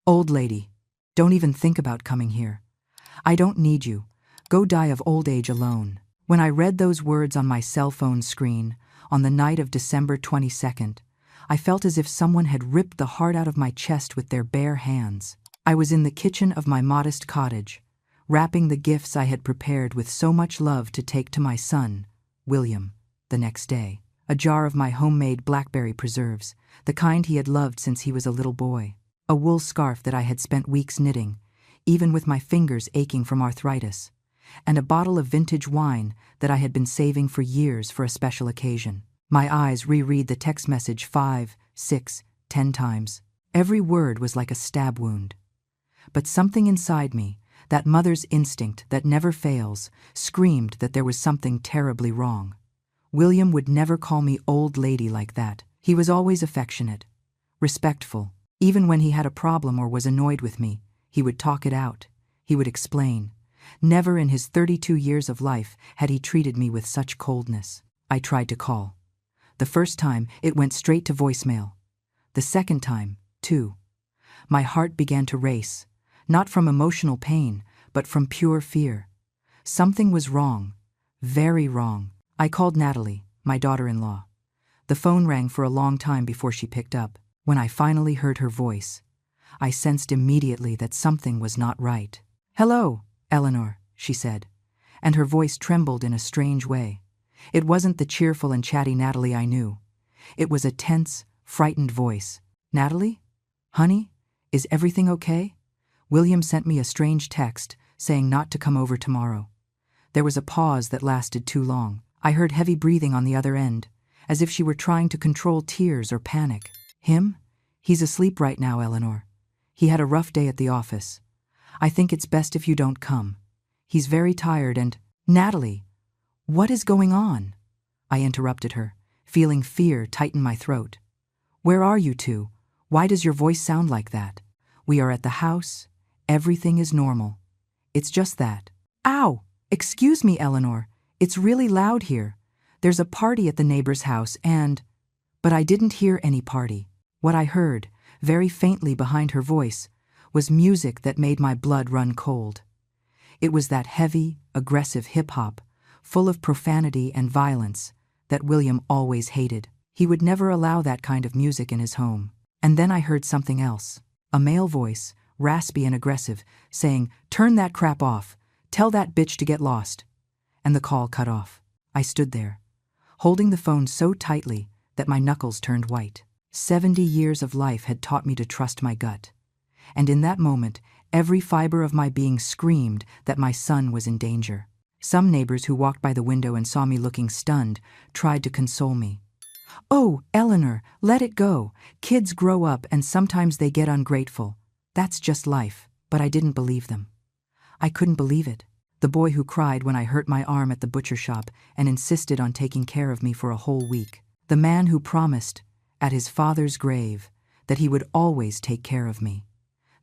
"Old lady, don't even think about coming here. I don't need you. Go die of old age alone." When I read those words on my cell phone screen, on the night of December 22nd, I felt as if someone had ripped the heart out of my chest with their bare hands. I was in the kitchen of my modest cottage, wrapping the gifts I had prepared with so much love to take to my son, William, the next day. A jar of my homemade blackberry preserves, the kind he had loved since he was a little boy. A wool scarf that I had spent weeks knitting, even with my fingers aching from arthritis. And a bottle of vintage wine that I had been saving for years for a special occasion. My eyes reread the text message 5, 6, 10 times. Every word was like a stab wound. But something inside me, that mother's instinct that never fails, screamed that there was something terribly wrong. William would never call me old lady like that. He was always affectionate, respectful. Even when he had a problem or was annoyed with me, he would talk it out. He would explain. Never in his 32 years of life had he treated me with such coldness. I tried to call. The first time, it went straight to voicemail. The second time, too. My heart began to race, not from emotional pain, but from pure fear. Something was wrong, very wrong. I called Natalie, my daughter-in-law. The phone rang for a long time before she picked up. When I finally heard her voice, I sensed immediately that something was not right. "Hello, Eleanor," she said, and her voice trembled in a strange way. It wasn't the cheerful and chatty Natalie I knew. It was a tense, frightened voice. "Natalie? Honey, is everything okay? William sent me a strange text saying not to come over tomorrow." There was a pause that lasted too long. I heard heavy breathing on the other end, as if she were trying to control tears or panic. "Him? He's asleep right now, Eleanor. He had a rough day at the office. I think it's best if you don't come. He's very tired and—" "Natalie, what is going on?" I interrupted her, feeling fear tighten my throat. "Where are you two? Why does your voice sound like that?" "We are at the house. Everything is normal. It's just that—" "Ow! Excuse me, Eleanor. It's really loud here. There's a party at the neighbor's house and—" But I didn't hear any party. What I heard, very faintly behind her voice, was music that made my blood run cold. It was that heavy, aggressive hip-hop, full of profanity and violence, that William always hated. He would never allow that kind of music in his home. And then I heard something else. A male voice, raspy and aggressive, saying, "Turn that crap off. Tell that bitch to get lost." And the call cut off. I stood there, holding the phone so tightly that my knuckles turned white. 70 years of life had taught me to trust my gut. And in that moment, every fiber of my being screamed that my son was in danger. Some neighbors who walked by the window and saw me looking stunned tried to console me. "Oh, Eleanor, let it go. Kids grow up and sometimes they get ungrateful. That's just life." But I didn't believe them. I couldn't believe it. The boy who cried when I hurt my arm at the butcher shop and insisted on taking care of me for a whole week. The man who promised, at his father's grave, that he would always take care of me.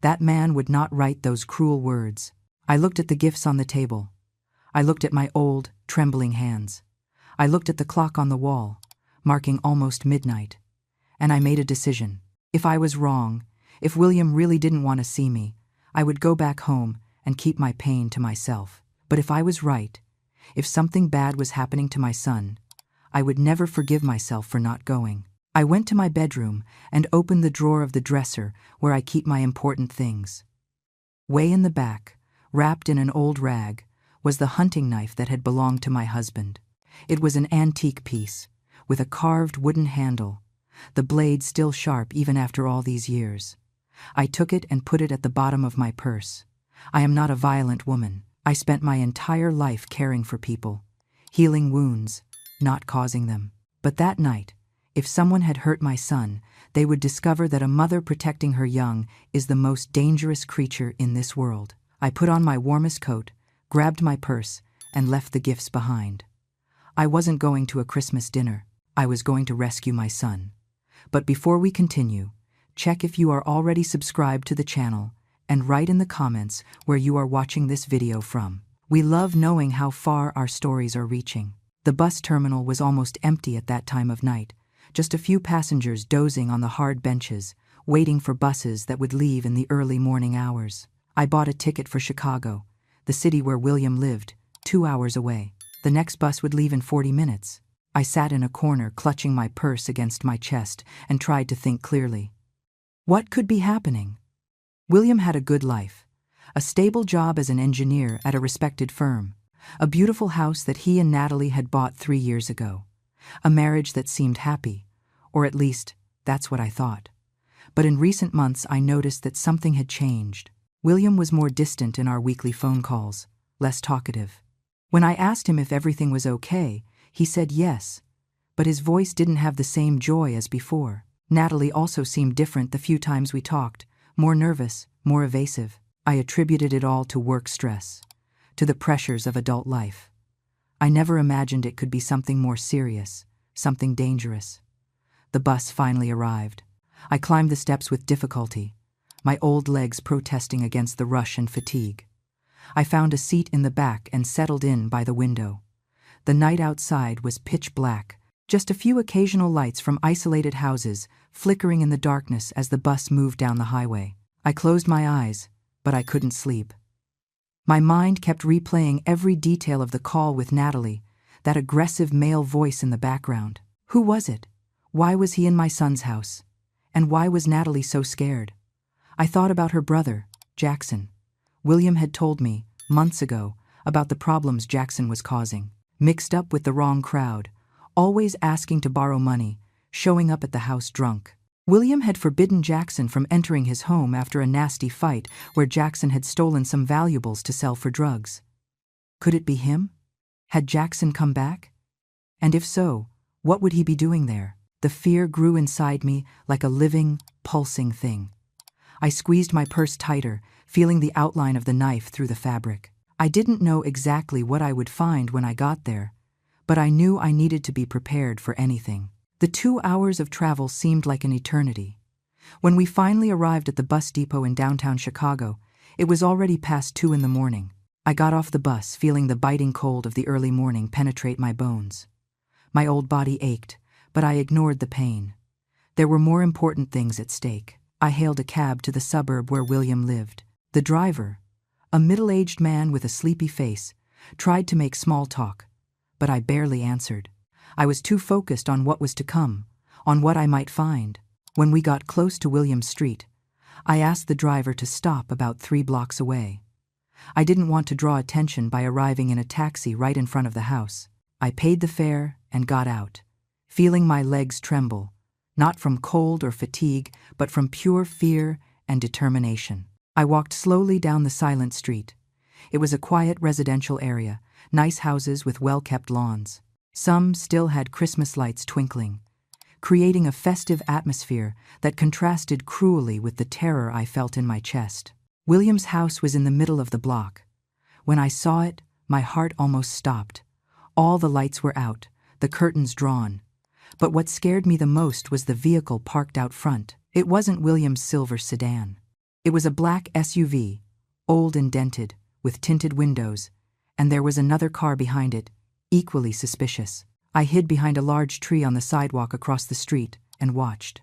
That man would not write those cruel words. I looked at the gifts on the table. I looked at my old, trembling hands. I looked at the clock on the wall, marking almost midnight. And I made a decision. If I was wrong, if William really didn't want to see me, I would go back home and keep my pain to myself. But if I was right, if something bad was happening to my son, I would never forgive myself for not going. I went to my bedroom and opened the drawer of the dresser where I keep my important things. Way in the back, wrapped in an old rag, was the hunting knife that had belonged to my husband. It was an antique piece, with a carved wooden handle, the blade still sharp even after all these years. I took it and put it at the bottom of my purse. I am not a violent woman. I spent my entire life caring for people, healing wounds, not causing them. But that night, if someone had hurt my son, they would discover that a mother protecting her young is the most dangerous creature in this world. I put on my warmest coat, grabbed my purse, and left the gifts behind. I wasn't going to a Christmas dinner. I was going to rescue my son. But before we continue, check if you are already subscribed to the channel and write in the comments where you are watching this video from. We love knowing how far our stories are reaching. The bus terminal was almost empty at that time of night, just a few passengers dozing on the hard benches, waiting for buses that would leave in the early morning hours. I bought a ticket for Chicago, the city where William lived, 2 hours away. The next bus would leave in 40 minutes. I sat in a corner, clutching my purse against my chest, and tried to think clearly. What could be happening? William had a good life, a stable job as an engineer at a respected firm, a beautiful house that he and Natalie had bought 3 years ago, a marriage that seemed happy, or at least, that's what I thought. But in recent months I noticed that something had changed. William was more distant in our weekly phone calls, less talkative. When I asked him if everything was okay, he said yes, but his voice didn't have the same joy as before. Natalie also seemed different the few times we talked, more nervous, more evasive. I attributed it all to work stress, to the pressures of adult life. I never imagined it could be something more serious, something dangerous. The bus finally arrived. I climbed the steps with difficulty, my old legs protesting against the rush and fatigue. I found a seat in the back and settled in by the window. The night outside was pitch black, just a few occasional lights from isolated houses flickering in the darkness as the bus moved down the highway. I closed my eyes, but I couldn't sleep. My mind kept replaying every detail of the call with Natalie, that aggressive male voice in the background. Who was it? Why was he in my son's house? And why was Natalie so scared? I thought about her brother, Jackson. William had told me, months ago, about the problems Jackson was causing. Mixed up with the wrong crowd, always asking to borrow money, showing up at the house drunk. William had forbidden Jackson from entering his home after a nasty fight where Jackson had stolen some valuables to sell for drugs. Could it be him? Had Jackson come back? And if so, what would he be doing there? The fear grew inside me like a living, pulsing thing. I squeezed my purse tighter, feeling the outline of the knife through the fabric. I didn't know exactly what I would find when I got there, but I knew I needed to be prepared for anything. The 2 hours of travel seemed like an eternity. When we finally arrived at the bus depot in downtown Chicago, it was already past 2 in the morning. I got off the bus, feeling the biting cold of the early morning penetrate my bones. My old body ached, but I ignored the pain. There were more important things at stake. I hailed a cab to the suburb where William lived. The driver, a middle-aged man with a sleepy face, tried to make small talk, but I barely answered. I was too focused on what was to come, on what I might find. When we got close to William Street, I asked the driver to stop about 3 blocks away. I didn't want to draw attention by arriving in a taxi right in front of the house. I paid the fare and got out, feeling my legs tremble, not from cold or fatigue, but from pure fear and determination. I walked slowly down the silent street. It was a quiet residential area, nice houses with well-kept lawns. Some still had Christmas lights twinkling, creating a festive atmosphere that contrasted cruelly with the terror I felt in my chest. William's house was in the middle of the block. When I saw it, my heart almost stopped. All the lights were out, the curtains drawn. But what scared me the most was the vehicle parked out front. It wasn't William's silver sedan. It was a black SUV, old and dented, with tinted windows, and there was another car behind it, equally suspicious. I hid behind a large tree on the sidewalk across the street and watched.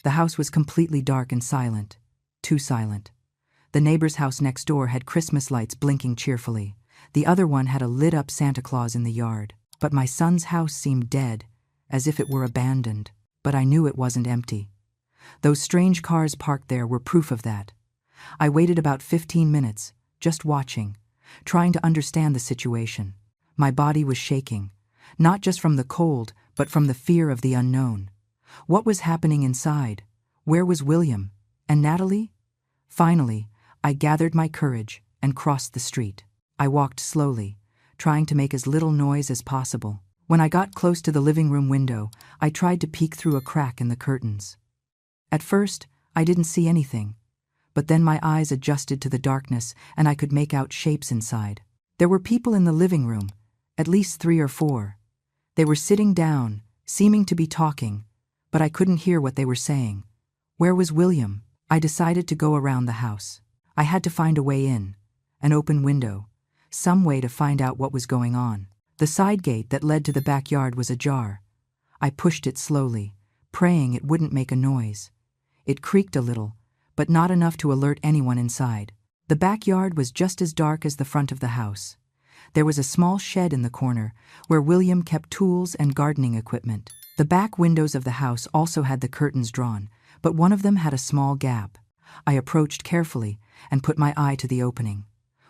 The house was completely dark and silent, too silent. The neighbor's house next door had Christmas lights blinking cheerfully. The other one had a lit-up Santa Claus in the yard. But my son's house seemed dead, as if it were abandoned. But I knew it wasn't empty. Those strange cars parked there were proof of that. I waited about 15 minutes, just watching, trying to understand the situation. My body was shaking, not just from the cold, but from the fear of the unknown. What was happening inside? Where was William? And Natalie? Finally, I gathered my courage and crossed the street. I walked slowly, trying to make as little noise as possible. When I got close to the living room window, I tried to peek through a crack in the curtains. At first, I didn't see anything, but then my eyes adjusted to the darkness and I could make out shapes inside. There were people in the living room, at least 3 or 4. They were sitting down, seeming to be talking, but I couldn't hear what they were saying. Where was William? I decided to go around the house. I had to find a way in, an open window, some way to find out what was going on. The side gate that led to the backyard was ajar. I pushed it slowly, praying it wouldn't make a noise. It creaked a little, but not enough to alert anyone inside. The backyard was just as dark as the front of the house. There was a small shed in the corner where William kept tools and gardening equipment. The back windows of the house also had the curtains drawn, but one of them had a small gap. I approached carefully and put my eye to the opening.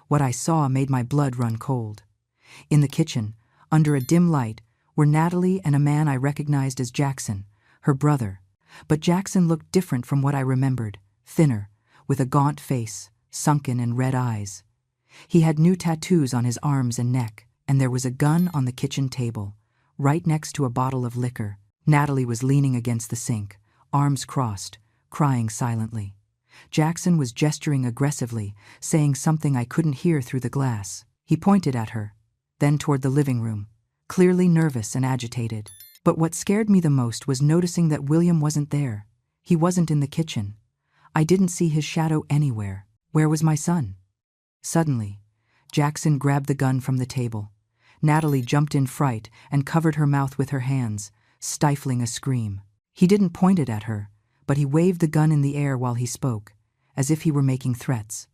What I saw made my blood run cold. In the kitchen, under a dim light, were Natalie and a man I recognized as Jackson, her brother. But Jackson looked different from what I remembered, thinner, with a gaunt face, sunken and red eyes. He had new tattoos on his arms and neck, and there was a gun on the kitchen table, right next to a bottle of liquor. Natalie was leaning against the sink, arms crossed, crying silently. Jackson was gesturing aggressively, saying something I couldn't hear through the glass. He pointed at her, then toward the living room, clearly nervous and agitated. But what scared me the most was noticing that William wasn't there. He wasn't in the kitchen. I didn't see his shadow anywhere. Where was my son? Suddenly, Jackson grabbed the gun from the table. Natalie jumped in fright and covered her mouth with her hands, stifling a scream. He didn't point it at her, but he waved the gun in the air while he spoke, as if he were making threats.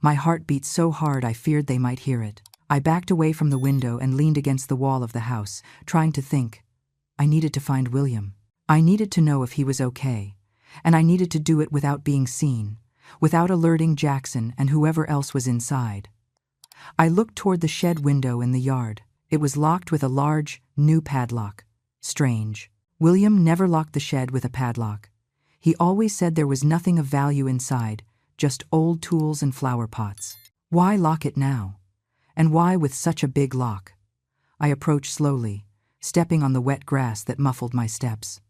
My heart beat so hard I feared they might hear it. I backed away from the window and leaned against the wall of the house, trying to think. I needed to find William. I needed to know if he was okay, and I needed to do it without being seen, without alerting Jackson and whoever else was inside. I looked toward the shed window in the yard. It was locked with a large, new padlock. Strange. William never locked the shed with a padlock. He always said there was nothing of value inside, just old tools and flower pots. Why lock it now? And why with such a big lock? I approached slowly, stepping on the wet grass that muffled my steps.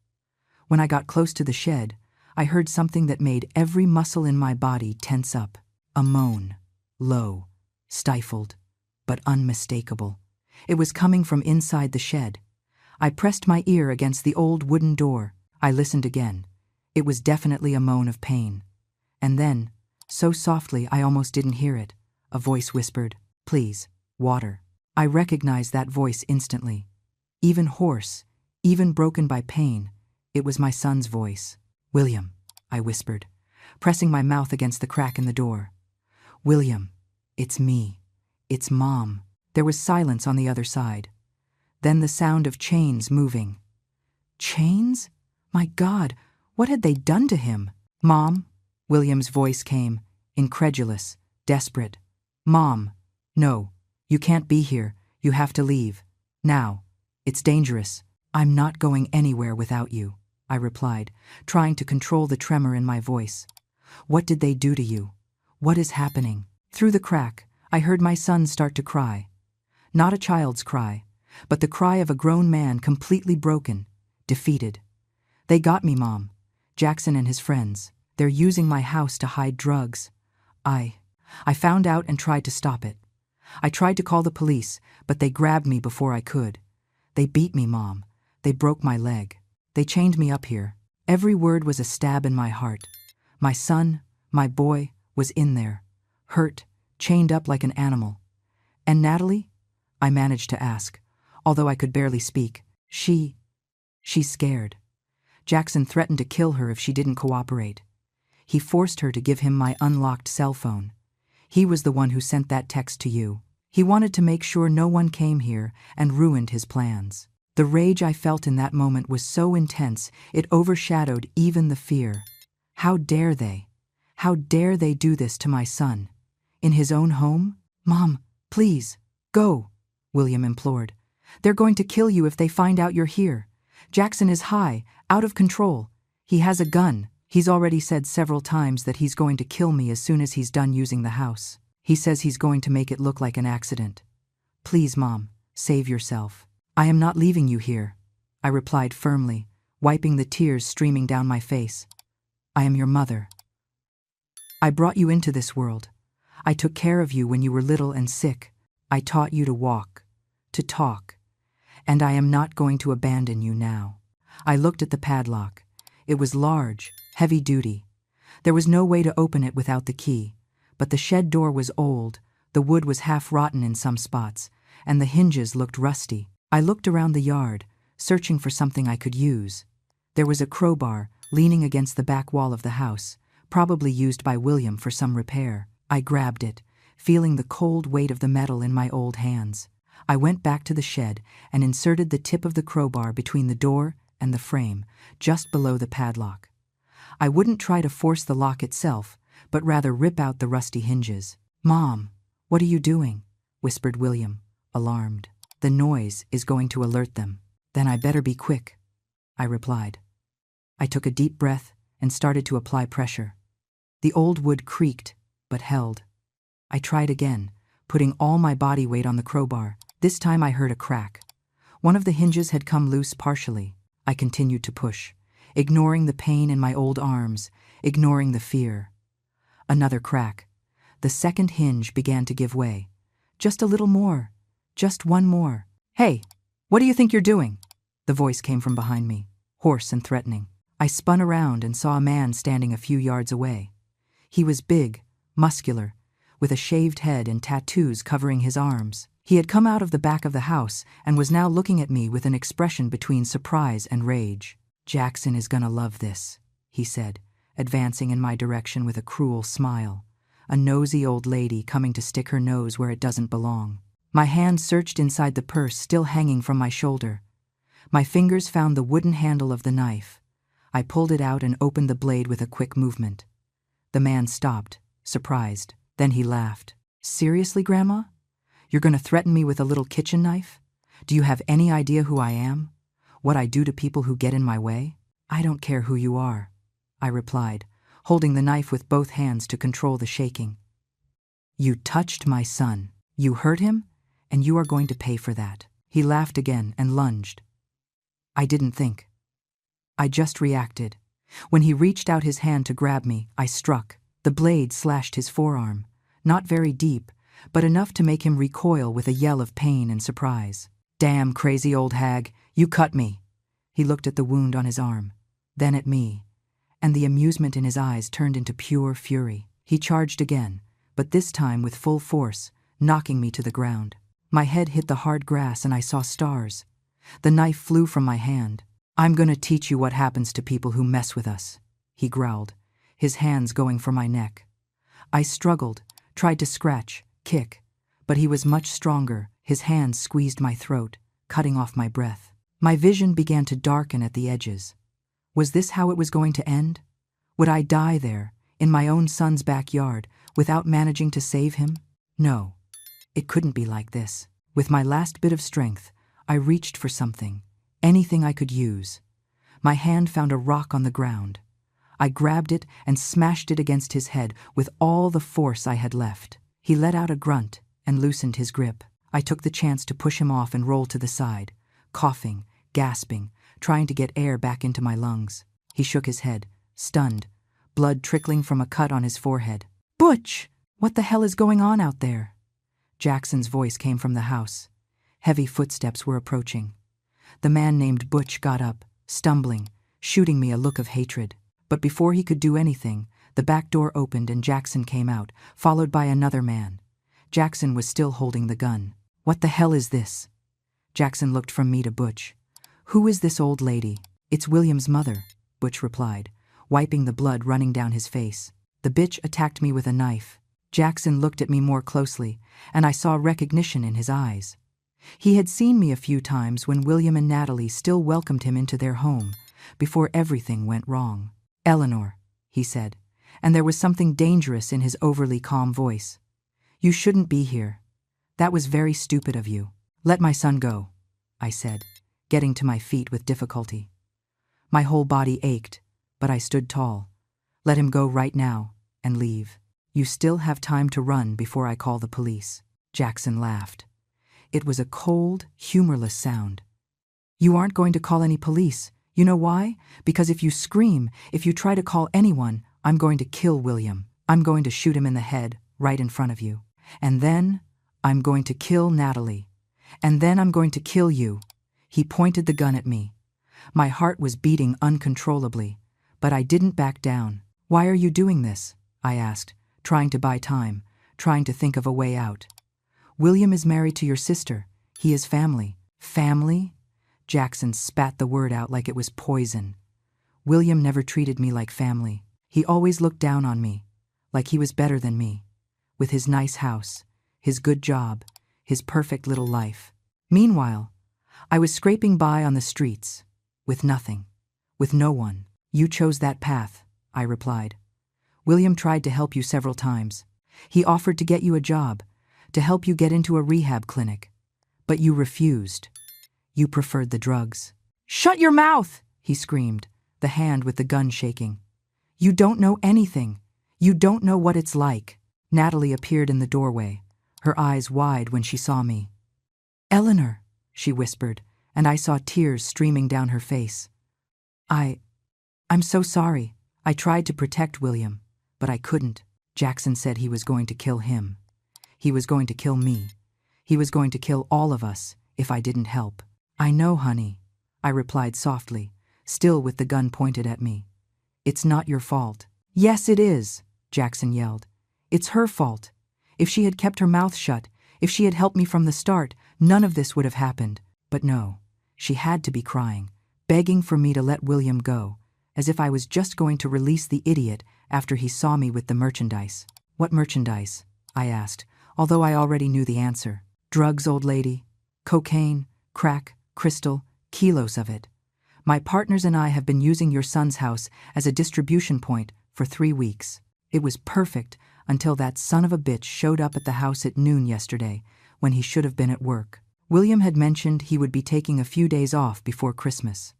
When I got close to the shed, I heard something that made every muscle in my body tense up. A moan. Low, stifled, but unmistakable. It was coming from inside the shed. I pressed my ear against the old wooden door. I listened again. It was definitely a moan of pain. And then, so softly I almost didn't hear it, a voice whispered, "Please, water." I recognized that voice instantly. Even hoarse, even broken by pain, it was my son's voice. "William," I whispered, pressing my mouth against the crack in the door. "William, it's me. It's Mom." There was silence on the other side. Then the sound of chains moving. Chains? My God, what had they done to him? "Mom?" William's voice came, incredulous, desperate. "Mom, no, you can't be here. You have to leave. Now. It's dangerous." "I'm not going anywhere without you," I replied, trying to control the tremor in my voice. "What did they do to you? What is happening?" Through the crack, I heard my son start to cry. Not a child's cry, but the cry of a grown man completely broken, defeated. "They got me, Mom. Jackson and his friends. They're using my house to hide drugs. I found out and tried to stop it. I tried to call the police, but they grabbed me before I could. They beat me, Mom. They broke my leg. They chained me up here." Every word was a stab in my heart. My son, my boy, was in there, hurt, chained up like an animal. "And Natalie?" I managed to ask, although I could barely speak. She's scared. Jackson threatened to kill her if she didn't cooperate. He forced her to give him my unlocked cell phone. He was the one who sent that text to you. He wanted to make sure no one came here and ruined his plans. The rage I felt in that moment was so intense it overshadowed even the fear. How dare they? How dare they do this to my son? In his own home? "Mom, please, go," William implored. "They're going to kill you if they find out you're here. Jackson is high, out of control. He has a gun. He's already said several times that he's going to kill me as soon as he's done using the house. He says he's going to make it look like an accident. Please, Mom, save yourself." "I am not leaving you here," I replied firmly, wiping the tears streaming down my face. "I am your mother. I brought you into this world. I took care of you when you were little and sick. I taught you to walk, to talk, and I am not going to abandon you now." I looked at the padlock. It was large, heavy-duty. There was no way to open it without the key, but the shed door was old, the wood was half rotten in some spots, and the hinges looked rusty. I looked around the yard, searching for something I could use. There was a crowbar, leaning against the back wall of the house, probably used by William for some repair. I grabbed it, feeling the cold weight of the metal in my old hands. I went back to the shed and inserted the tip of the crowbar between the door and the frame, just below the padlock. I wouldn't try to force the lock itself, but rather rip out the rusty hinges. "Mom, what are you doing?" whispered William, alarmed. "The noise is going to alert them." "Then I better be quick," I replied. I took a deep breath and started to apply pressure. The old wood creaked, but held. I tried again, putting all my body weight on the crowbar. This time I heard a crack. One of the hinges had come loose partially. I continued to push, ignoring the pain in my old arms, ignoring the fear. Another crack. The second hinge began to give way. "Just a little more. Just one more." "Hey, what do you think you're doing?" The voice came from behind me, hoarse and threatening. I spun around and saw a man standing a few yards away. He was big, muscular, with a shaved head and tattoos covering his arms. He had come out of the back of the house and was now looking at me with an expression between surprise and rage. "Jackson is gonna love this," he said, advancing in my direction with a cruel smile. A nosy old lady coming to stick her nose where it doesn't belong. My hand searched inside the purse still hanging from my shoulder. My fingers found the wooden handle of the knife. I pulled it out and opened the blade with a quick movement. The man stopped, surprised. Then he laughed. "Seriously, Grandma? You're going to threaten me with a little kitchen knife? Do you have any idea who I am? What I do to people who get in my way?" "I don't care who you are," I replied, holding the knife with both hands to control the shaking. "You touched my son. You hurt him, and you are going to pay for that." He laughed again and lunged. I didn't think. I just reacted. When he reached out his hand to grab me, I struck. The blade slashed his forearm, not very deep, but enough to make him recoil with a yell of pain and surprise. "Damn crazy old hag, you cut me." He looked at the wound on his arm, then at me, and the amusement in his eyes turned into pure fury. He charged again, but this time with full force, knocking me to the ground. My head hit the hard grass and I saw stars. The knife flew from my hand. "I'm gonna teach you what happens to people who mess with us," he growled, his hands going for my neck. I struggled, tried to scratch, kick, but he was much stronger. His hands squeezed my throat, cutting off my breath. My vision began to darken at the edges. Was this how it was going to end? Would I die there, in my own son's backyard, without managing to save him? No, it couldn't be like this. With my last bit of strength, I reached for something, anything I could use. My hand found a rock on the ground. I grabbed it and smashed it against his head with all the force I had left. He let out a grunt and loosened his grip. I took the chance to push him off and roll to the side, coughing, gasping, trying to get air back into my lungs. He shook his head, stunned, blood trickling from a cut on his forehead. "Butch, what the hell is going on out there?" Jackson's voice came from the house. Heavy footsteps were approaching. The man named Butch got up, stumbling, shooting me a look of hatred. But before he could do anything, the back door opened and Jackson came out, followed by another man. Jackson was still holding the gun. "What the hell is this?" Jackson looked from me to Butch. "Who is this old lady?" "It's William's mother," Butch replied, wiping the blood running down his face. "The bitch attacked me with a knife." Jackson looked at me more closely, and I saw recognition in his eyes. He had seen me a few times when William and Natalie still welcomed him into their home, before everything went wrong. "Eleanor," he said, and there was something dangerous in his overly calm voice. "You shouldn't be here. That was very stupid of you." "Let my son go," I said, getting to my feet with difficulty. My whole body ached, but I stood tall. "Let him go right now, and leave. You still have time to run before I call the police." Jackson laughed. It was a cold, humorless sound. "You aren't going to call any police. You know why? Because if you scream, if you try to call anyone, I'm going to kill William. I'm going to shoot him in the head, right in front of you. And then, I'm going to kill Natalie. And then I'm going to kill you." He pointed the gun at me. My heart was beating uncontrollably, but I didn't back down. "Why are you doing this?" I asked, trying to buy time, trying to think of a way out. "William is married to your sister. He is family." "Family?" Jackson spat the word out like it was poison. William never treated me like family. He always looked down on me, like he was better than me, with his nice house, his good job, his perfect little life. Meanwhile, I was scraping by on the streets, with nothing, with no one. You chose that path, I replied. William tried to help you several times. He offered to get you a job, to help you get into a rehab clinic. But you refused. You preferred the drugs. Shut your mouth, he screamed, the hand with the gun shaking. You don't know anything. You don't know what it's like. Natalie appeared in the doorway, her eyes wide when she saw me. Eleanor, she whispered, and I saw tears streaming down her face. I'm so sorry. I tried to protect William, but I couldn't. Jackson said he was going to kill him. He was going to kill me. He was going to kill all of us if I didn't help. I know, honey, I replied softly, still with the gun pointed at me. It's not your fault. Yes, it is, Jackson yelled. It's her fault. If she had kept her mouth shut, if she had helped me from the start, none of this would have happened. But no, she had to be crying, begging for me to let William go, as if I was just going to release the idiot after he saw me with the merchandise. What merchandise? I asked, although I already knew the answer. Drugs, old lady. Cocaine, crack, crystal, kilos of it. My partners and I have been using your son's house as a distribution point for 3 weeks. It was perfect until that son of a bitch showed up at the house at noon yesterday when he should have been at work. William had mentioned he would be taking a few days off before Christmas.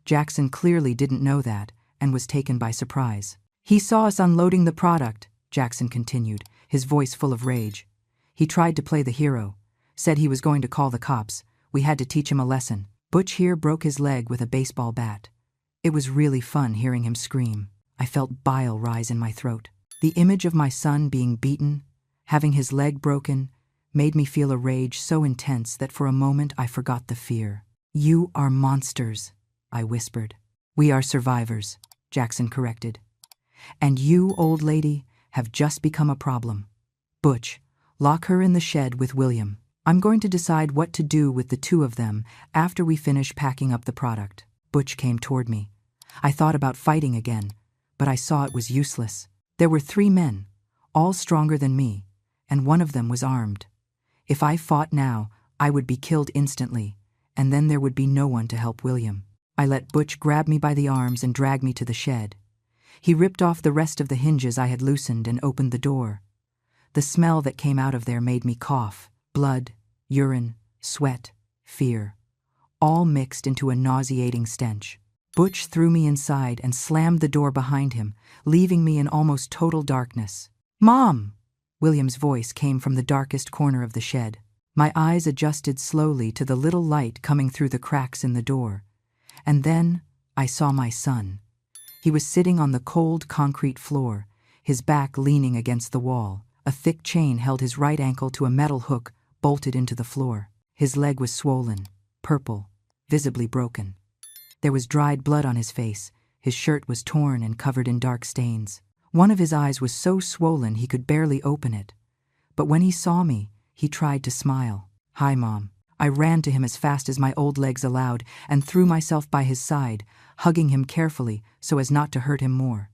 Jackson clearly didn't know that and was taken by surprise. He saw us unloading the product, Jackson continued, his voice full of rage. He tried to play the hero, said he was going to call the cops. We had to teach him a lesson. Butch here broke his leg with a baseball bat. It was really fun hearing him scream. I felt bile rise in my throat. The image of my son being beaten, having his leg broken, made me feel a rage so intense that for a moment I forgot the fear. You are monsters, I whispered. We are survivors, Jackson corrected. And you, old lady, have just become a problem. Butch, lock her in the shed with William. I'm going to decide what to do with the two of them after we finish packing up the product. Butch came toward me. I thought about fighting again, but I saw it was useless. There were 3 men, all stronger than me, and one of them was armed. If I fought now, I would be killed instantly, and then there would be no one to help William. I let Butch grab me by the arms and drag me to the shed. He ripped off the rest of the hinges I had loosened and opened the door. The smell that came out of there made me cough. Blood, urine, sweat, fear, all mixed into a nauseating stench. Butch threw me inside and slammed the door behind him, leaving me in almost total darkness. Mom! William's voice came from the darkest corner of the shed. My eyes adjusted slowly to the little light coming through the cracks in the door. And then I saw my son. He was sitting on the cold concrete floor, his back leaning against the wall. A thick chain held his right ankle to a metal hook bolted into the floor. His leg was swollen, purple, visibly broken. There was dried blood on his face. His shirt was torn and covered in dark stains. One of his eyes was so swollen he could barely open it. But when he saw me, he tried to smile. Hi, Mom. I ran to him as fast as my old legs allowed and threw myself by his side, hugging him carefully so as not to hurt him more.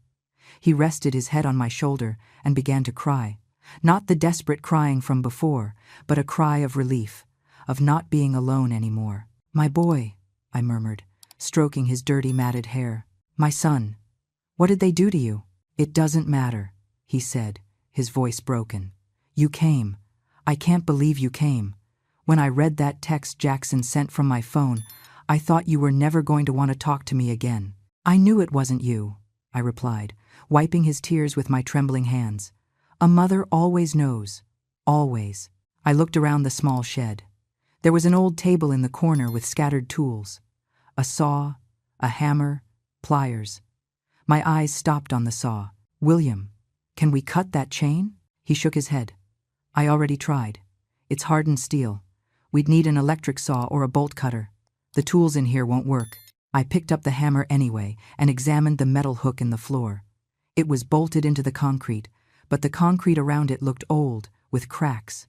He rested his head on my shoulder and began to cry. Not the desperate crying from before, but a cry of relief, of not being alone anymore. My boy, I murmured, stroking his dirty matted hair. My son, what did they do to you? It doesn't matter, he said, his voice broken. You came. I can't believe you came. When I read that text Jackson sent from my phone, I thought you were never going to want to talk to me again. I knew it wasn't you, I replied, wiping his tears with my trembling hands. A mother always knows. Always. I looked around the small shed. There was an old table in the corner with scattered tools. A saw, a hammer, pliers. My eyes stopped on the saw. William, can we cut that chain? He shook his head. I already tried. It's hardened steel. We'd need an electric saw or a bolt cutter. The tools in here won't work. I picked up the hammer anyway and examined the metal hook in the floor. It was bolted into the concrete, but the concrete around it looked old, with cracks.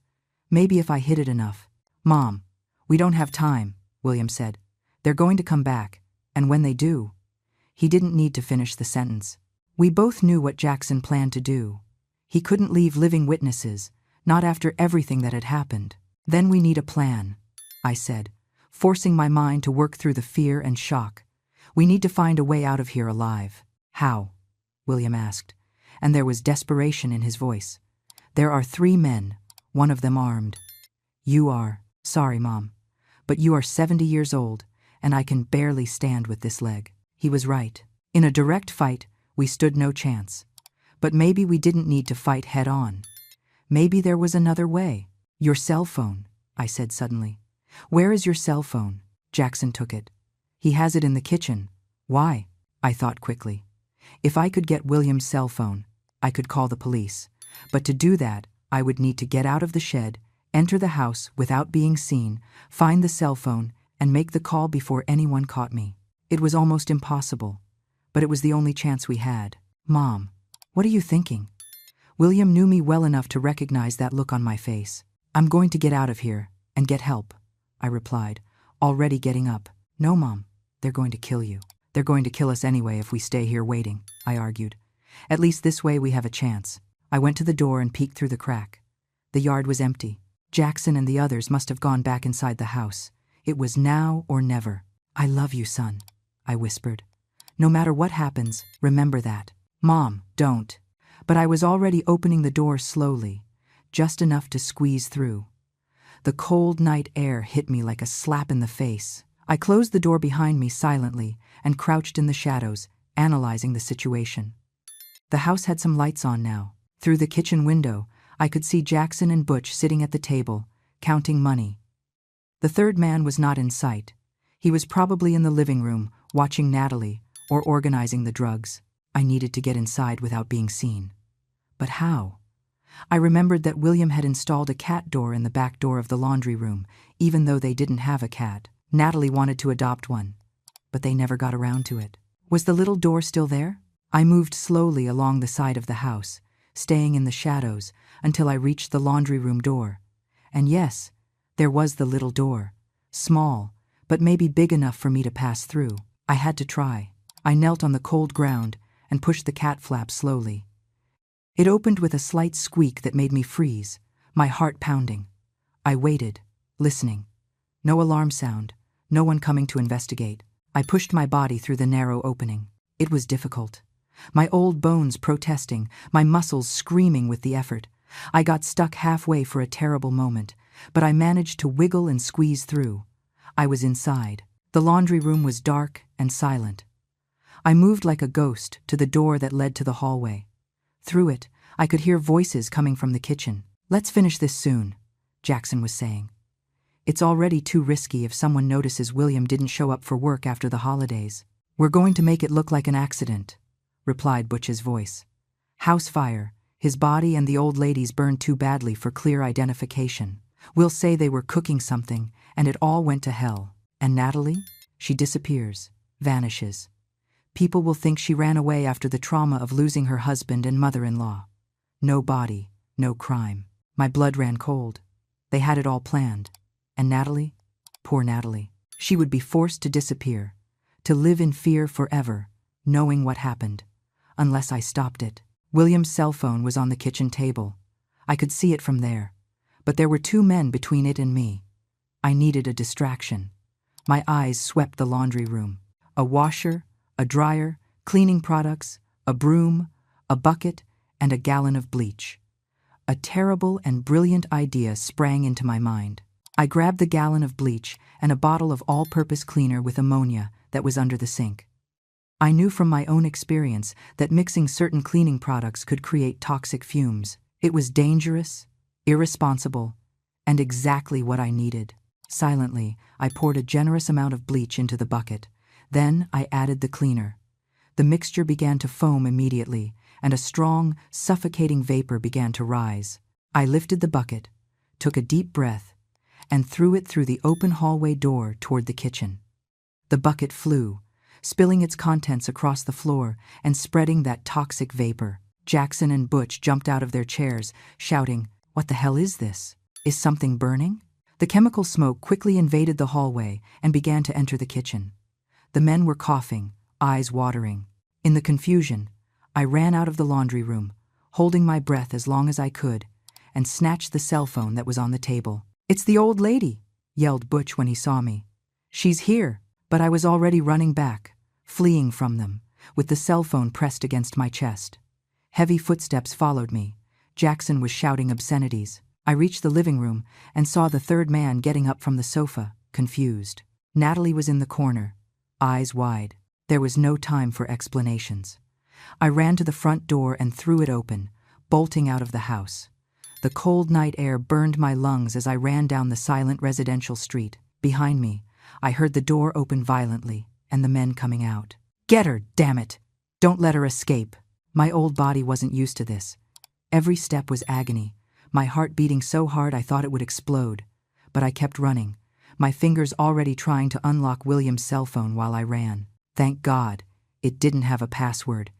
Maybe if I hit it enough. Mom, we don't have time, William said. They're going to come back, and when they do... He didn't need to finish the sentence. We both knew what Jackson planned to do. He couldn't leave living witnesses, not after everything that had happened. Then we need a plan, I said, forcing my mind to work through the fear and shock. We need to find a way out of here alive. How? William asked, and there was desperation in his voice. There are 3 men, one of them armed. You are, sorry, Mom, but you are 70 years old, and I can barely stand with this leg. He was right. In a direct fight, we stood no chance. But maybe we didn't need to fight head on. Maybe there was another way. Your cell phone, I said suddenly. Where is your cell phone? Jackson took it. He has it in the kitchen. Why? I thought quickly. If I could get William's cell phone, I could call the police. But to do that, I would need to get out of the shed, enter the house without being seen, find the cell phone, and make the call before anyone caught me. It was almost impossible, but it was the only chance we had. Mom, what are you thinking? William knew me well enough to recognize that look on my face. I'm going to get out of here and get help, I replied, already getting up. No, Mom, they're going to kill you. They're going to kill us anyway if we stay here waiting, I argued. At least this way we have a chance. I went to the door and peeked through the crack. The yard was empty. Jackson and the others must have gone back inside the house. It was now or never. I love you, son, I whispered. No matter what happens, remember that. Mom, don't. But I was already opening the door slowly, just enough to squeeze through. The cold night air hit me like a slap in the face. I closed the door behind me silently and crouched in the shadows, analyzing the situation. The house had some lights on now. Through the kitchen window, I could see Jackson and Butch sitting at the table, counting money. The third man was not in sight. He was probably in the living room, watching Natalie, or organizing the drugs. I needed to get inside without being seen. But how? I remembered that William had installed a cat door in the back door of the laundry room, even though they didn't have a cat. Natalie wanted to adopt one, but they never got around to it. Was the little door still there? I moved slowly along the side of the house, staying in the shadows until I reached the laundry room door. And yes, there was the little door, small, but maybe big enough for me to pass through. I had to try. I knelt on the cold ground and pushed the cat flap slowly. It opened with a slight squeak that made me freeze, my heart pounding. I waited, listening. No alarm sound, no one coming to investigate. I pushed my body through the narrow opening. It was difficult. My old bones protesting, my muscles screaming with the effort. I got stuck halfway for a terrible moment, but I managed to wiggle and squeeze through. I was inside. The laundry room was dark and silent. I moved like a ghost to the door that led to the hallway. Through it, I could hear voices coming from the kitchen. Let's finish this soon, Jackson was saying. It's already too risky if someone notices William didn't show up for work after the holidays. We're going to make it look like an accident, replied Butch's voice. House fire. His body and the old lady's burned too badly for clear identification. We'll say they were cooking something, and it all went to hell. And Natalie? She disappears, vanishes. People will think she ran away after the trauma of losing her husband and mother-in-law. No body, no crime. My blood ran cold. They had it all planned. And Natalie? Poor Natalie. She would be forced to disappear, to live in fear forever, knowing what happened, unless I stopped it. William's cell phone was on the kitchen table. I could see it from there, but there were 2 men between it and me. I needed a distraction. My eyes swept the laundry room. A washer, a dryer, cleaning products, a broom, a bucket, and a gallon of bleach. A terrible and brilliant idea sprang into my mind. I grabbed the gallon of bleach and a bottle of all-purpose cleaner with ammonia that was under the sink. I knew from my own experience that mixing certain cleaning products could create toxic fumes. It was dangerous, irresponsible, and exactly what I needed. Silently, I poured a generous amount of bleach into the bucket. Then I added the cleaner. The mixture began to foam immediately, and a strong, suffocating vapor began to rise. I lifted the bucket, took a deep breath, and threw it through the open hallway door toward the kitchen. The bucket flew, spilling its contents across the floor and spreading that toxic vapor. Jackson and Butch jumped out of their chairs, shouting, "What the hell is this? Is something burning?" The chemical smoke quickly invaded the hallway and began to enter the kitchen. The men were coughing, eyes watering. In the confusion, I ran out of the laundry room, holding my breath as long as I could, and snatched the cell phone that was on the table. "It's the old lady," yelled Butch when he saw me. "She's here." But I was already running back, fleeing from them, with the cell phone pressed against my chest. Heavy footsteps followed me. Jackson was shouting obscenities. I reached the living room and saw the third man getting up from the sofa, confused. Natalie was in the corner, eyes wide. There was no time for explanations. I ran to the front door and threw it open, bolting out of the house. The cold night air burned my lungs as I ran down the silent residential street. Behind me, I heard the door open violently and the men coming out. "Get her, damn it! Don't let her escape." My old body wasn't used to this. Every step was agony, my heart beating so hard I thought it would explode. But I kept running, my fingers already trying to unlock William's cell phone while I ran. Thank God, it didn't have a password.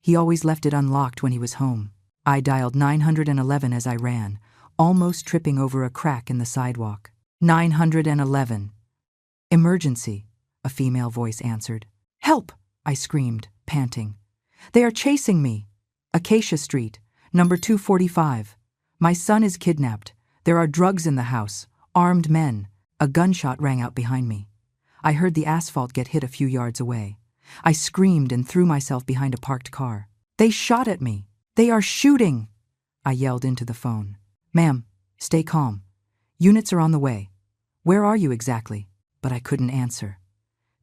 He always left it unlocked when he was home. I dialed 911 as I ran, almost tripping over a crack in the sidewalk. 911. "Emergency," a female voice answered. "Help!" I screamed, panting. "They are chasing me. Acacia Street, number 245. My son is kidnapped. There are drugs in the house, armed men." A gunshot rang out behind me. I heard the asphalt get hit a few yards away. I screamed and threw myself behind a parked car. "They shot at me! They are shooting!" I yelled into the phone. "Ma'am, stay calm. Units are on the way. Where are you exactly?" But I couldn't answer.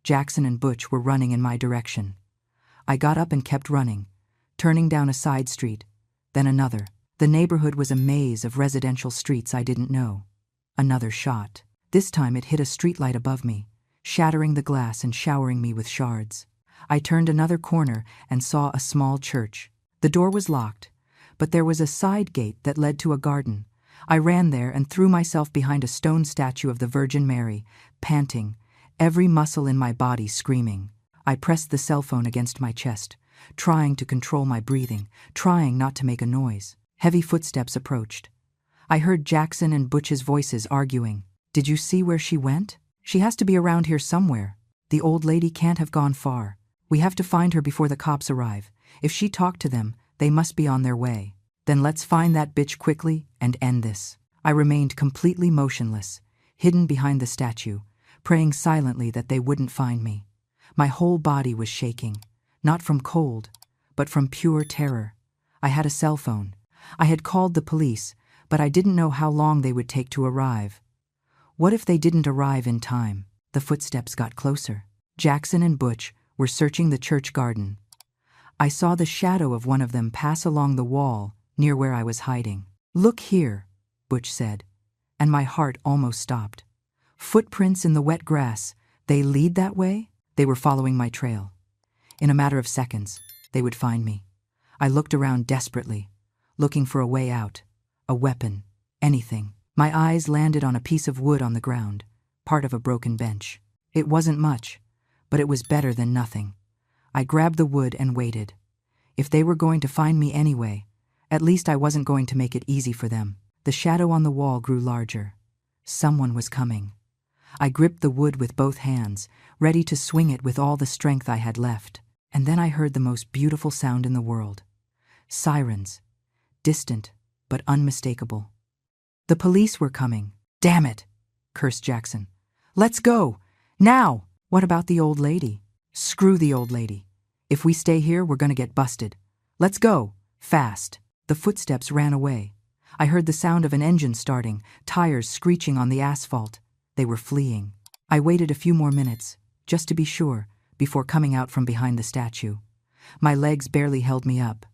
Jackson and Butch were running in my direction. I got up and kept running, turning down a side street, then another. The neighborhood was a maze of residential streets I didn't know. Another shot. This time it hit a streetlight above me, shattering the glass and showering me with shards. I turned another corner and saw a small church. The door was locked, but there was a side gate that led to a garden. I ran there and threw myself behind a stone statue of the Virgin Mary, panting, every muscle in my body screaming. I pressed the cell phone against my chest, trying to control my breathing, trying not to make a noise. Heavy footsteps approached. I heard Jackson and Butch's voices arguing. "Did you see where she went? She has to be around here somewhere. The old lady can't have gone far. We have to find her before the cops arrive. If she talked to them, they must be on their way. Then let's find that bitch quickly and end this." I remained completely motionless, hidden behind the statue, praying silently that they wouldn't find me. My whole body was shaking, not from cold, but from pure terror. I had a cell phone. I had called the police, but I didn't know how long they would take to arrive. What if they didn't arrive in time? The footsteps got closer. Jackson and Butch were searching the church garden. I saw the shadow of one of them pass along the wall near where I was hiding. "Look here," Butch said, and my heart almost stopped. Footprints in the wet grass. They lead that way? They were following my trail. In a matter of seconds, they would find me. I looked around desperately, looking for a way out, a weapon, anything. My eyes landed on a piece of wood on the ground, part of a broken bench. It wasn't much, but it was better than nothing. I grabbed the wood and waited. If they were going to find me anyway, at least I wasn't going to make it easy for them. The shadow on the wall grew larger. Someone was coming. I gripped the wood with both hands, ready to swing it with all the strength I had left. And then I heard the most beautiful sound in the world. Sirens. Distant, but unmistakable. The police were coming. "Damn it," cursed Jackson. "Let's go. Now!" "What about the old lady?" "Screw the old lady. If we stay here, we're gonna get busted. Let's go. Fast." The footsteps ran away. I heard the sound of an engine starting, tires screeching on the asphalt. They were fleeing. I waited a few more minutes, just to be sure, before coming out from behind the statue. My legs barely held me up.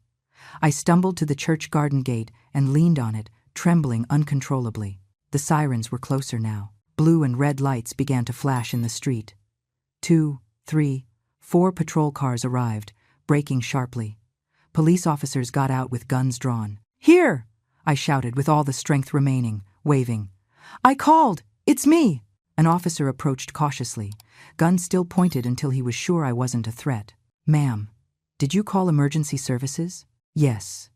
I stumbled to the church garden gate and leaned on it, trembling uncontrollably. The sirens were closer now. Blue and red lights began to flash in the street. 2, 3, 4 patrol cars arrived, braking sharply. Police officers got out with guns drawn. "Here!" I shouted with all the strength remaining, waving. "I called! It's me!" An officer approached cautiously, gun still pointed until he was sure I wasn't a threat. "Ma'am, did you call emergency services?" Yes.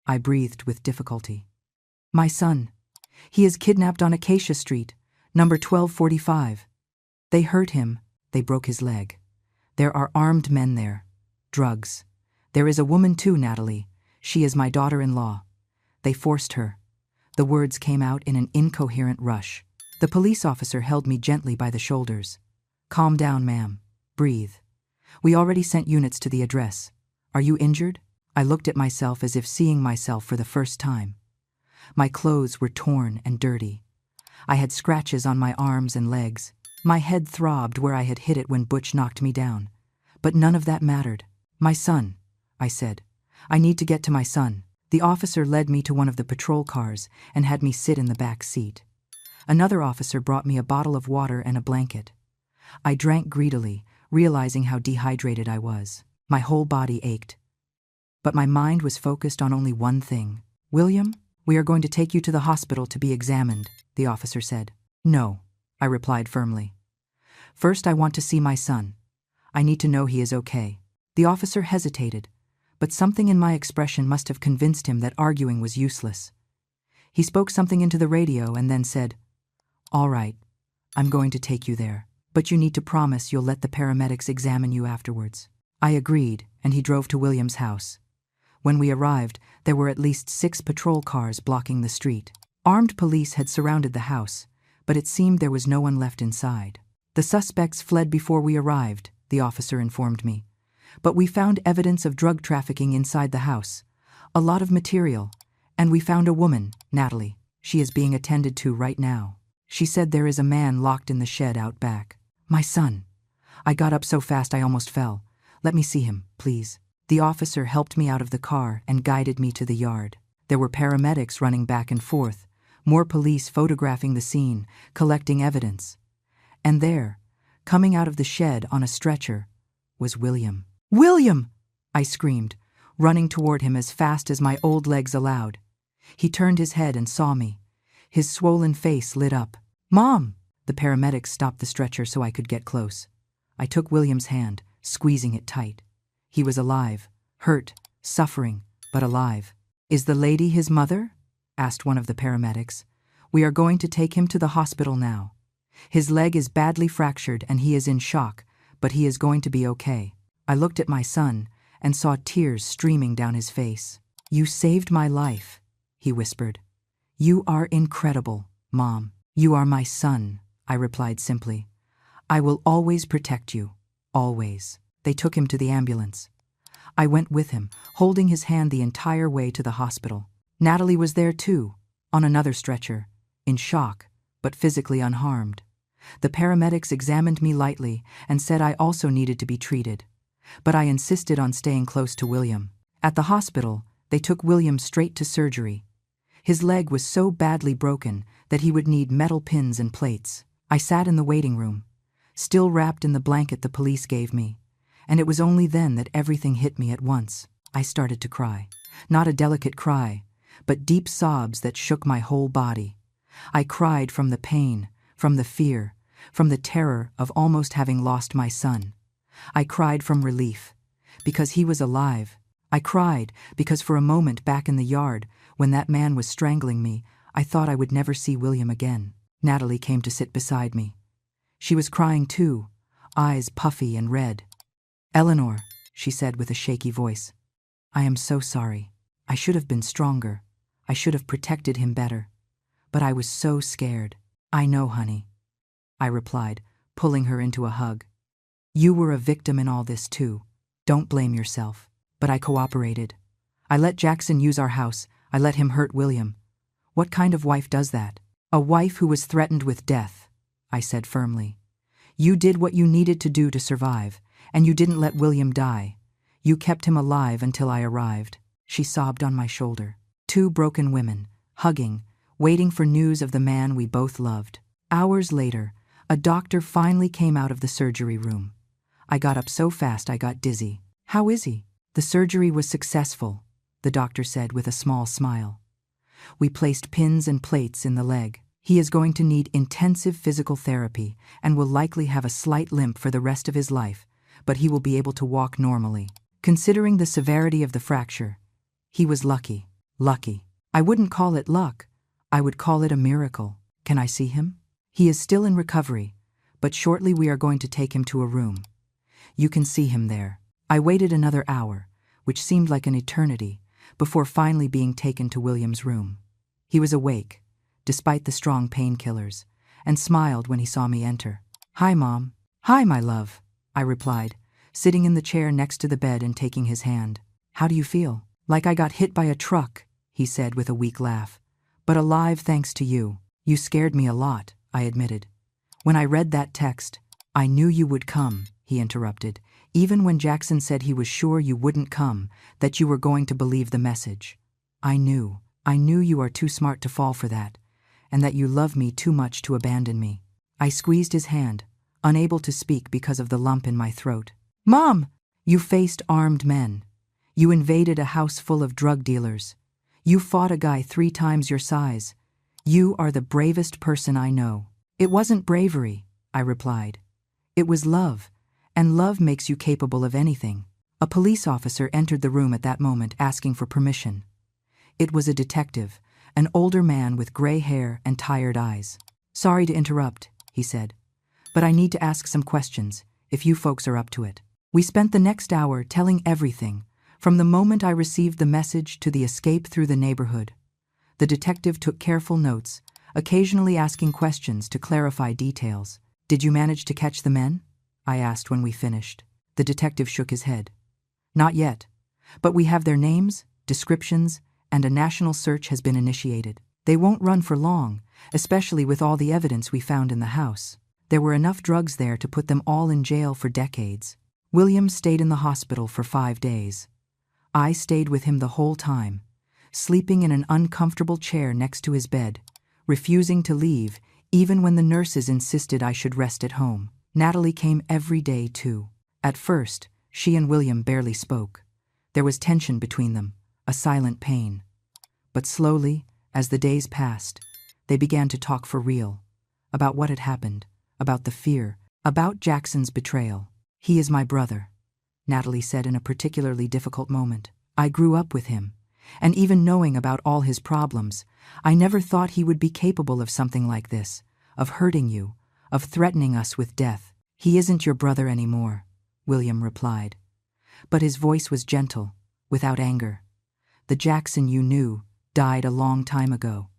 I breathed with difficulty. "My son. He is kidnapped on Acacia Street, number 1245. They hurt him. They broke his leg. There are armed men there. Drugs. There is a woman too, Natalie. She is my daughter-in-law. They forced her. The words came out in an incoherent rush. The police officer held me gently by the shoulders. Calm down, ma'am. Breathe. We already sent units to the address. Are you injured? I looked at myself as if seeing myself for the first time. My clothes were torn and dirty. I had scratches on my arms and legs. My head throbbed where I had hit it when Butch knocked me down. But none of that mattered. My son, I said. I need to get to my son. The officer led me to one of the patrol cars and had me sit in the back seat. Another officer brought me a bottle of water and a blanket. I drank greedily, realizing how dehydrated I was. My whole body ached. But my mind was focused on only one thing. William, we are going to take you to the hospital to be examined, the officer said. No, I replied firmly. First, I want to see my son. I need to know he is okay. The officer hesitated, but something in my expression must have convinced him that arguing was useless. He spoke something into the radio and then said, All right, I'm going to take you there, but you need to promise you'll let the paramedics examine you afterwards. I agreed, and he drove to William's house. When we arrived, there were at least 6 patrol cars blocking the street. Armed police had surrounded the house, but it seemed there was no one left inside. The suspects fled before we arrived, the officer informed me. But we found evidence of drug trafficking inside the house, a lot of material, and we found a woman, Natalie. She is being attended to right now. She said there is a man locked in the shed out back. My son. I got up so fast I almost fell. Let me see him, please. The officer helped me out of the car and guided me to the yard. There were paramedics running back and forth, more police photographing the scene, collecting evidence. And there, coming out of the shed on a stretcher, was William. William! I screamed, running toward him as fast as my old legs allowed. He turned his head and saw me. His swollen face lit up. Mom! The paramedics stopped the stretcher so I could get close. I took William's hand, squeezing it tight. He was alive, hurt, suffering, but alive. Is the lady his mother? Asked one of the paramedics. We are going to take him to the hospital now. His leg is badly fractured and he is in shock, but he is going to be okay. I looked at my son and saw tears streaming down his face. You saved my life, he whispered. You are incredible, Mom. You are my son, I replied simply. I will always protect you, always. They took him to the ambulance. I went with him, holding his hand the entire way to the hospital. Natalie was there too, on another stretcher, in shock, but physically unharmed. The paramedics examined me lightly and said I also needed to be treated. But I insisted on staying close to William. At the hospital, they took William straight to surgery. His leg was so badly broken that he would need metal pins and plates. I sat in the waiting room, still wrapped in the blanket the police gave me, and it was only then that everything hit me at once. I started to cry. Not a delicate cry, but deep sobs that shook my whole body. I cried from the pain, from the fear, from the terror of almost having lost my son. I cried from relief, because he was alive. I cried because for a moment back in the yard, when that man was strangling me, I thought I would never see William again. Natalie came to sit beside me. She was crying too, eyes puffy and red. Eleanor, she said with a shaky voice, I am so sorry. I should have been stronger. I should have protected him better. But I was so scared. I know, honey, I replied, pulling her into a hug. You were a victim in all this too. Don't blame yourself. But I cooperated. I let Jackson use our house. I let him hurt William. What kind of wife does that? A wife who was threatened with death, I said firmly. You did what you needed to do to survive, and you didn't let William die. You kept him alive until I arrived. She sobbed on my shoulder. 2 broken women, hugging, waiting for news of the man we both loved. Hours later, a doctor finally came out of the surgery room. I got up so fast I got dizzy. How is he? The surgery was successful, the doctor said with a small smile. We placed pins and plates in the leg. He is going to need intensive physical therapy and will likely have a slight limp for the rest of his life, but he will be able to walk normally. Considering the severity of the fracture, he was lucky. Lucky. I wouldn't call it luck. I would call it a miracle. Can I see him? He is still in recovery, but shortly we are going to take him to a room. You can see him there." I waited another hour, which seemed like an eternity, before finally being taken to William's room. He was awake, despite the strong painkillers, and smiled when he saw me enter. "Hi, Mom." "Hi, my love," I replied, sitting in the chair next to the bed and taking his hand. "How do you feel?" "Like I got hit by a truck," he said with a weak laugh. "But alive thanks to you." "You scared me a lot," I admitted. "When I read that text, I knew you would come," he interrupted. "Even when Jackson said he was sure you wouldn't come, that you were going to believe the message. I knew you are too smart to fall for that, and that you love me too much to abandon me." I squeezed his hand, unable to speak because of the lump in my throat. "Mom! You faced armed men. You invaded a house full of drug dealers. You fought a guy 3 times your size. You are the bravest person I know." "It wasn't bravery," I replied. "It was love, and love makes you capable of anything." A police officer entered the room at that moment asking for permission. It was a detective, an older man with gray hair and tired eyes. "Sorry to interrupt," he said, "but I need to ask some questions, if you folks are up to it." We spent the next hour telling everything, from the moment I received the message to the escape through the neighborhood. The detective took careful notes, occasionally asking questions to clarify details. "Did you manage to catch the men?" I asked when we finished. The detective shook his head. "Not yet, but we have their names, descriptions, and a national search has been initiated. They won't run for long, especially with all the evidence we found in the house. There were enough drugs there to put them all in jail for decades." William stayed in the hospital for 5 days. I stayed with him the whole time, sleeping in an uncomfortable chair next to his bed, refusing to leave even when the nurses insisted I should rest at home. Natalie came every day too. At first, she and William barely spoke. There was tension between them, a silent pain. But slowly, as the days passed, they began to talk for real, about what had happened, about the fear, about Jackson's betrayal. "He is my brother," Natalie said in a particularly difficult moment. "I grew up with him, and even knowing about all his problems, I never thought he would be capable of something like this, of hurting you, of threatening us with death." "He isn't your brother anymore," William replied. But his voice was gentle, without anger. "The Jackson you knew died a long time ago.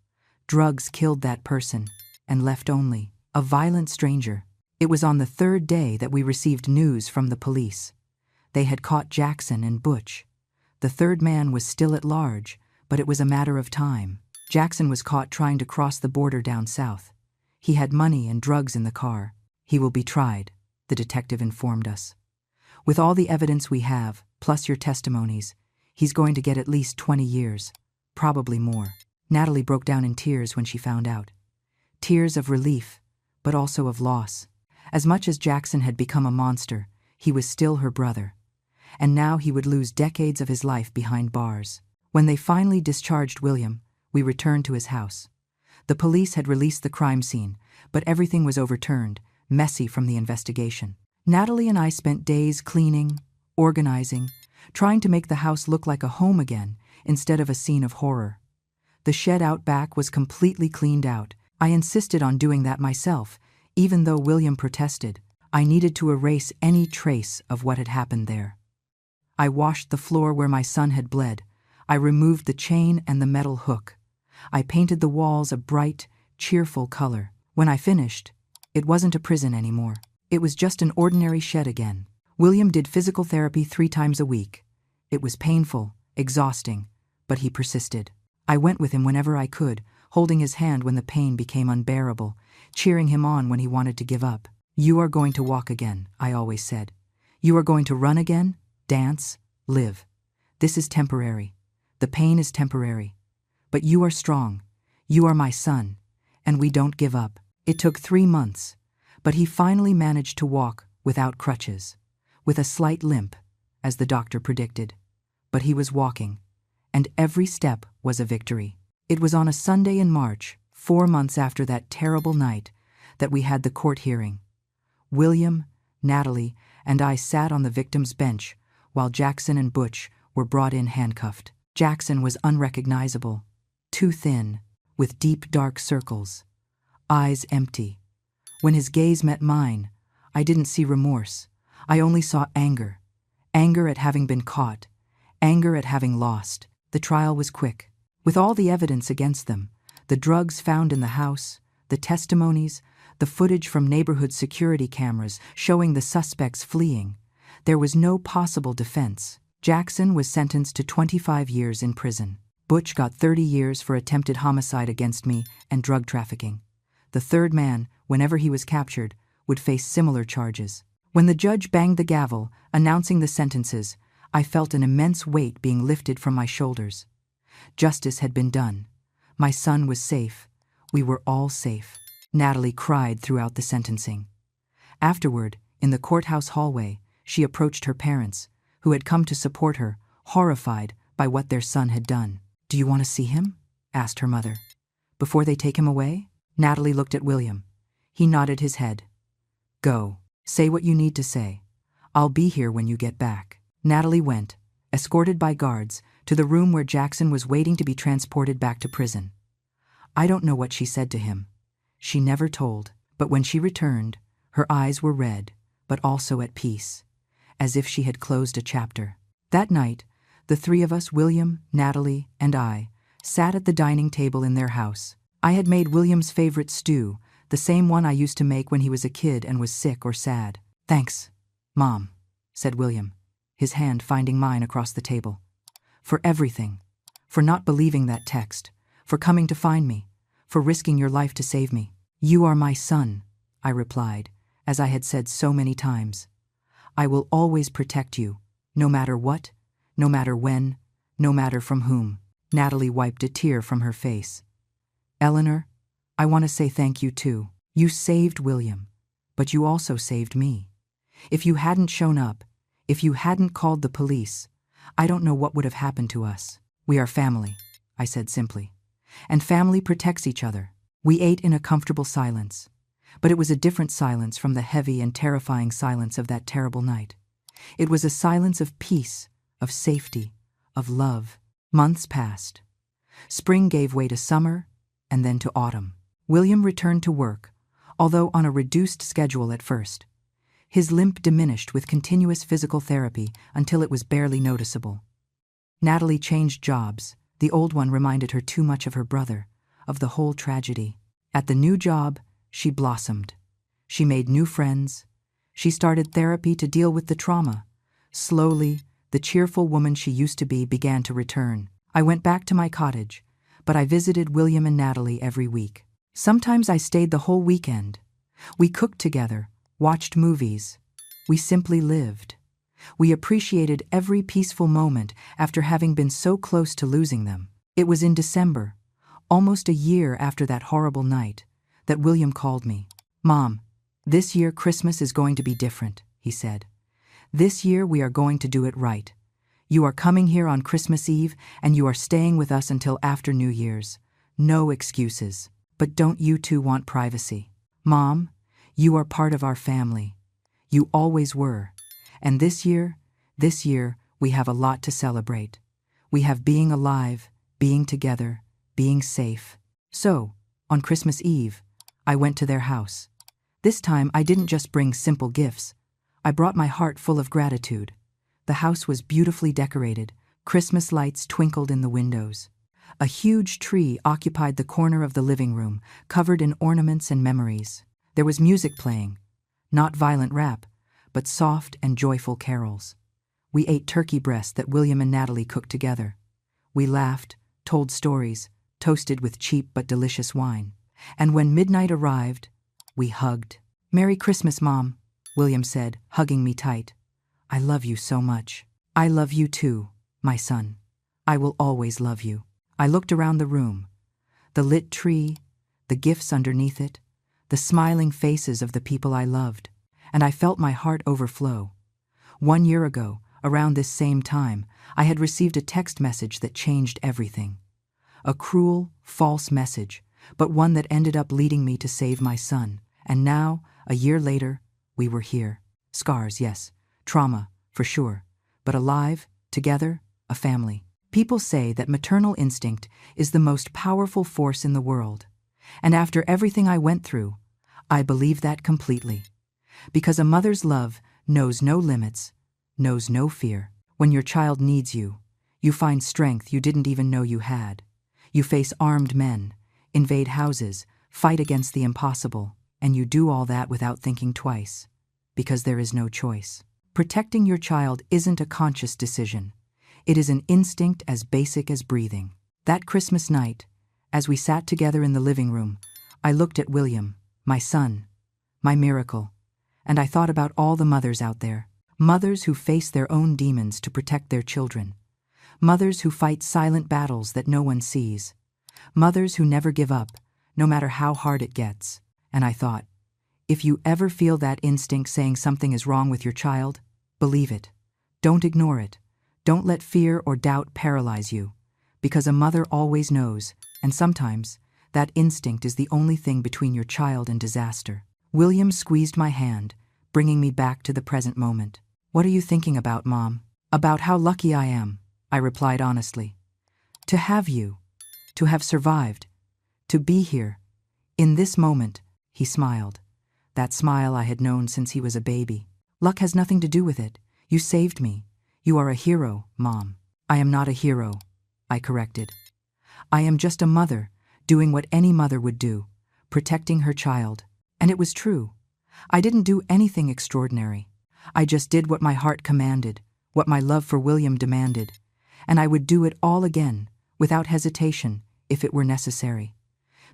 Drugs killed that person, and left only a violent stranger." It was on the 3rd day that we received news from the police. They had caught Jackson and Butch. The 3rd man was still at large, but it was a matter of time. Jackson was caught trying to cross the border down south. He had money and drugs in the car. "He will be tried," the detective informed us. "With all the evidence we have, plus your testimonies, he's going to get at least 20 years, probably more." Natalie broke down in tears when she found out. Tears of relief, but also of loss. As much as Jackson had become a monster, he was still her brother. And now he would lose decades of his life behind bars. When they finally discharged William, we returned to his house. The police had released the crime scene, but everything was overturned, messy from the investigation. Natalie and I spent days cleaning, organizing, trying to make the house look like a home again instead of a scene of horror. The shed out back was completely cleaned out. I insisted on doing that myself, even though William protested. I needed to erase any trace of what had happened there. I washed the floor where my son had bled. I removed the chain and the metal hook. I painted the walls a bright, cheerful color. When I finished, it wasn't a prison anymore. It was just an ordinary shed again. William did physical therapy 3 times a week. It was painful, exhausting, but he persisted. I went with him whenever I could, holding his hand when the pain became unbearable, cheering him on when he wanted to give up. "You are going to walk again," I always said. "You are going to run again, dance, live. This is temporary. The pain is temporary. But you are strong. You are my son, and we don't give up." It took 3 months, but he finally managed to walk without crutches, with a slight limp, as the doctor predicted. But he was walking, and every step was a victory. It was on a Sunday in March, 4 months after that terrible night, that we had the court hearing. William, Natalie, and I sat on the victim's bench while Jackson and Butch were brought in handcuffed. Jackson was unrecognizable, too thin, with deep dark circles, eyes empty. When his gaze met mine, I didn't see remorse. I only saw anger. Anger at having been caught. Anger at having lost. The trial was quick. With all the evidence against them, the drugs found in the house, the testimonies, the footage from neighborhood security cameras showing the suspects fleeing, there was no possible defense. Jackson was sentenced to 25 years in prison. Butch got 30 years for attempted homicide against me and drug trafficking. The third man, whenever he was captured, would face similar charges. When the judge banged the gavel, announcing the sentences, I felt an immense weight being lifted from my shoulders. Justice had been done. My son was safe. We were all safe. Natalie cried throughout the sentencing. Afterward, in the courthouse hallway, she approached her parents, who had come to support her, horrified by what their son had done. "Do you want to see him?" asked her mother. "Before they take him away?" Natalie looked at William. He nodded his head. "Go. Say what you need to say. I'll be here when you get back." Natalie went, escorted by guards, to the room where Jackson was waiting to be transported back to prison. I don't know what she said to him. She never told, but when she returned, her eyes were red, but also at peace, as if she had closed a chapter. That night, the three of us, William, Natalie, and I, sat at the dining table in their house. I had made William's favorite stew, the same one I used to make when he was a kid and was sick or sad. "Thanks, Mom," said William, his hand finding mine across the table. "For everything. For not believing that text. For coming to find me. For risking your life to save me." "You are my son," I replied, as I had said so many times. "I will always protect you, no matter what, no matter when, no matter from whom." Natalie wiped a tear from her face. "Eleanor, I want to say thank you too. You saved William, but you also saved me. If you hadn't shown up, if you hadn't called the police, I don't know what would have happened to us. We are family," I said simply. "And family protects each other." We ate in a comfortable silence, but it was a different silence from the heavy and terrifying silence of that terrible night. It was a silence of peace, of safety, of love. Months passed. Spring gave way to summer, and then to autumn. William returned to work, although on a reduced schedule at first. His limp diminished with continuous physical therapy until it was barely noticeable. Natalie changed jobs. The old one reminded her too much of her brother, of the whole tragedy. At the new job, she blossomed. She made new friends. She started therapy to deal with the trauma. Slowly, the cheerful woman she used to be began to return. I went back to my cottage, but I visited William and Natalie every week. Sometimes I stayed the whole weekend. We cooked together, watched movies. We simply lived. We appreciated every peaceful moment after having been so close to losing them. It was in December, almost a year after that horrible night, that William called me. "Mom, this year Christmas is going to be different," he said. "This year we are going to do it right. You are coming here on Christmas Eve and you are staying with us until after New Year's. No excuses. But don't you two want privacy? Mom, you are part of our family. You always were. And this year, we have a lot to celebrate. We have being alive, being together, being safe." So, on Christmas Eve, I went to their house. This time I didn't just bring simple gifts. I brought my heart full of gratitude. The house was beautifully decorated. Christmas lights twinkled in the windows. A huge tree occupied the corner of the living room, covered in ornaments and memories. There was music playing, not violent rap, but soft and joyful carols. We ate turkey breast that William and Natalie cooked together. We laughed, told stories, toasted with cheap but delicious wine. And when midnight arrived, we hugged. "Merry Christmas, Mom," William said, hugging me tight. "I love you so much." "I love you too, my son. I will always love you." I looked around the room. The lit tree, the gifts underneath it, the smiling faces of the people I loved, and I felt my heart overflow. 1 year ago, around this same time, I had received a text message that changed everything. A cruel, false message, but one that ended up leading me to save my son. And now, a year later, we were here. Scars, yes. Trauma, for sure. But alive, together, a family. People say that maternal instinct is the most powerful force in the world. And after everything I went through, I believe that completely. Because a mother's love knows no limits, knows no fear. When your child needs you, you find strength you didn't even know you had. You face armed men, invade houses, fight against the impossible, and you do all that without thinking twice, because there is no choice. Protecting your child isn't a conscious decision. It is an instinct as basic as breathing. That Christmas night, as we sat together in the living room, I looked at William, my son, my miracle, and I thought about all the mothers out there. Mothers who face their own demons to protect their children. Mothers who fight silent battles that no one sees. Mothers who never give up, no matter how hard it gets. And I thought, if you ever feel that instinct saying something is wrong with your child, believe it. Don't ignore it. Don't let fear or doubt paralyze you, because a mother always knows, and sometimes, that instinct is the only thing between your child and disaster. William squeezed my hand, bringing me back to the present moment. What are you thinking about, Mom? About how lucky I am, I replied honestly. To have you, to have survived, to be here. In this moment, he smiled. That smile I had known since he was a baby. Luck has nothing to do with it. You saved me. You are a hero, Mom. I am not a hero, I corrected. I am just a mother, doing what any mother would do, protecting her child. And it was true. I didn't do anything extraordinary. I just did what my heart commanded, what my love for William demanded, and I would do it all again, without hesitation, if it were necessary.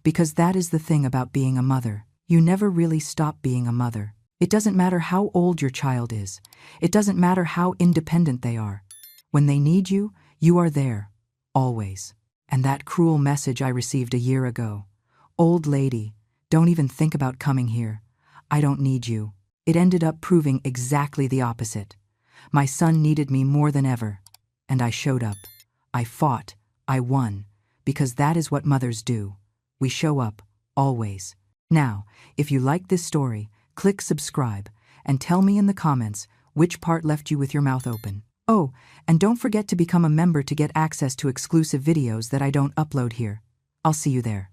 Because that is the thing about being a mother. You never really stop being a mother. It doesn't matter how old your child is. It doesn't matter how independent they are. When they need you, you are there, always. And that cruel message I received a year ago, "Old lady, don't even think about coming here. I don't need you." It ended up proving exactly the opposite. My son needed me more than ever, and I showed up. I fought, I won, because that is what mothers do. We show up, always. Now, if you like this story, click subscribe and tell me in the comments which part left you with your mouth open. Oh, and don't forget to become a member to get access to exclusive videos that I don't upload here. I'll see you there.